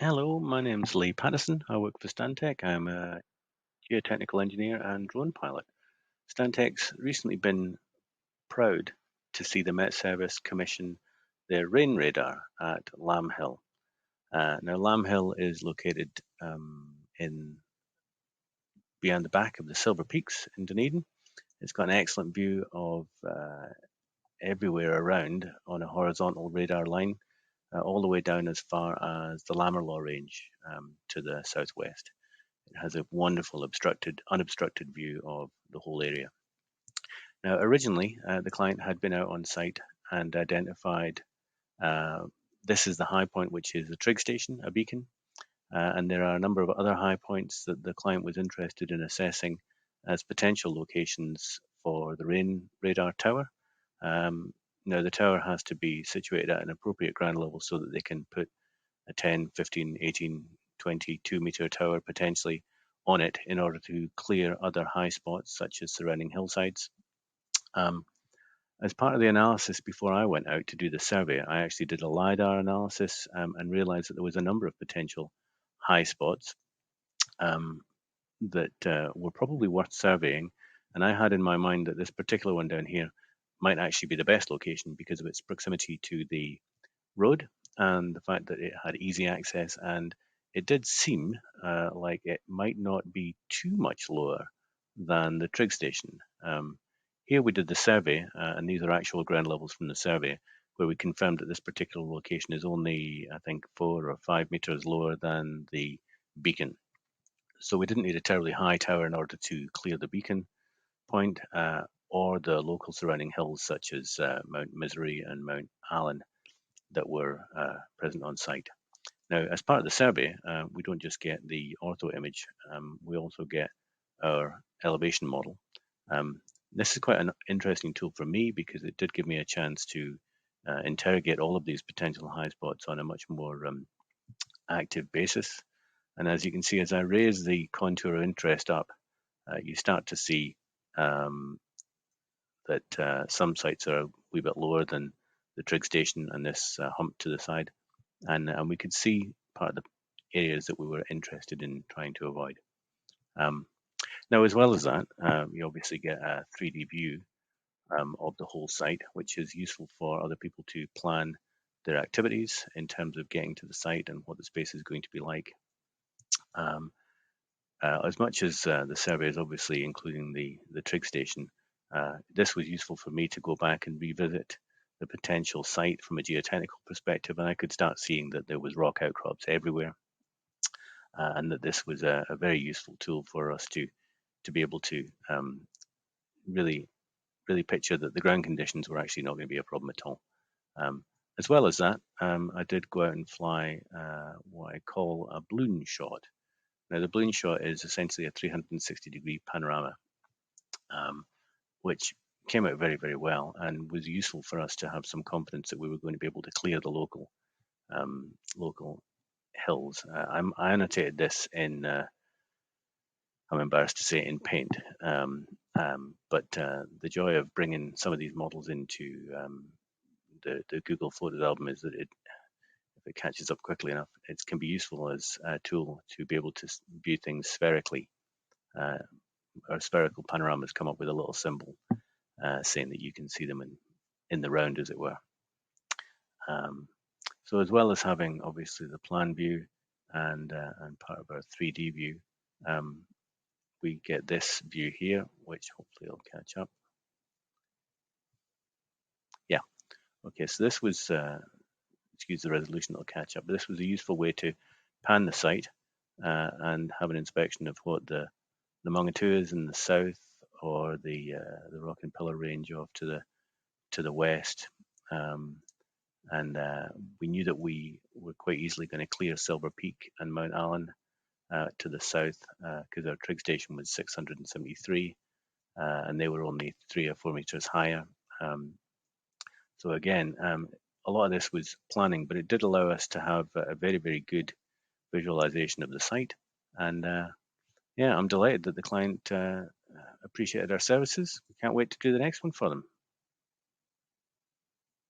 Hello, my name's Lee Patterson. I work for Stantec. I'm a geotechnical engineer and drone pilot. Stantec's recently been proud to see the Metservice commission their rain radar at Lamb Hill. Now, Lamb Hill is located in beyond the back of the Silver Peaks in Dunedin. It's got an excellent view of everywhere around on a horizontal radar line, all the way down as far as the Lammerlaw Range to the southwest. It has a wonderful unobstructed view of the whole area. Now, originally, the client had been out on site and identified this is the high point, which is a trig station, a beacon, and there are a number of other high points that the client was interested in assessing as potential locations for the rain radar tower. Now, the tower has to be situated at an appropriate ground level so that they can put a 10, 15, 18, 22 meter tower potentially on it in order to clear other high spots such as surrounding hillsides. As part of the analysis before I went out to do the survey, I actually did a LiDAR analysis and realized that there was a number of potential high spots that were probably worth surveying. And I had in my mind that this particular one down here might actually be the best location because of its proximity to the road and the fact that it had easy access, and it did seem like it might not be too much lower than the trig station. Here we did the survey, and these are actual ground levels from the survey, where we confirmed that this particular location is only, I think, 4 or 5 meters lower than the beacon. So we didn't need a terribly high tower in order to clear the beacon point or the local surrounding hills such as Mount Misery and Mount Allen that were present on site. Now, as part of the survey, we don't just get the ortho image, we also get our elevation model. This is quite an interesting tool for me because it did give me a chance to interrogate all of these potential high spots on a much more active basis. And as you can see, as I raise the contour of interest up, you start to see that some sites are a wee bit lower than the trig station and this hump to the side. And we could see part of the areas that we were interested in trying to avoid. Now, as well as that, you obviously get a 3D view of the whole site, which is useful for other people to plan their activities in terms of getting to the site and what the space is going to be like. As much as the survey is obviously including the trig station, this was useful for me to go back and revisit the potential site from a geotechnical perspective, and I could start seeing that there was rock outcrops everywhere, and that this was a very useful tool for us to be able to really picture that the ground conditions were actually not going to be a problem at all. As well as that, I did go out and fly what I call a balloon shot. Now, the balloon shot is essentially a 360-degree panorama, which came out very, very well and was useful for us to have some confidence that we were going to be able to clear the local hills. I annotated this in, I'm embarrassed to say, in paint, but the joy of bringing some of these models into the Google Photos album is that if it catches up quickly enough, it can be useful as a tool to be able to view things spherically. Our spherical panoramas come up with a little symbol saying that you can see them in the round, as it were. So as well as having obviously the plan view and part of our 3D view, we get this view here, which hopefully will catch up. Yeah, okay, so this was, excuse the resolution, it'll catch up, but this was a useful way to pan the site and have an inspection of what the Mongatu is in the south, or the Rock and Pillar Range off to the west. And we knew that we were quite easily going to clear Silver Peak and Mount Allen to the south because our trig station was 673 and they were only 3 or 4 meters higher. So again, a lot of this was planning, but it did allow us to have a very, very good visualization of the site. And yeah, I'm delighted that the client appreciated our services. We can't wait to do the next one for them.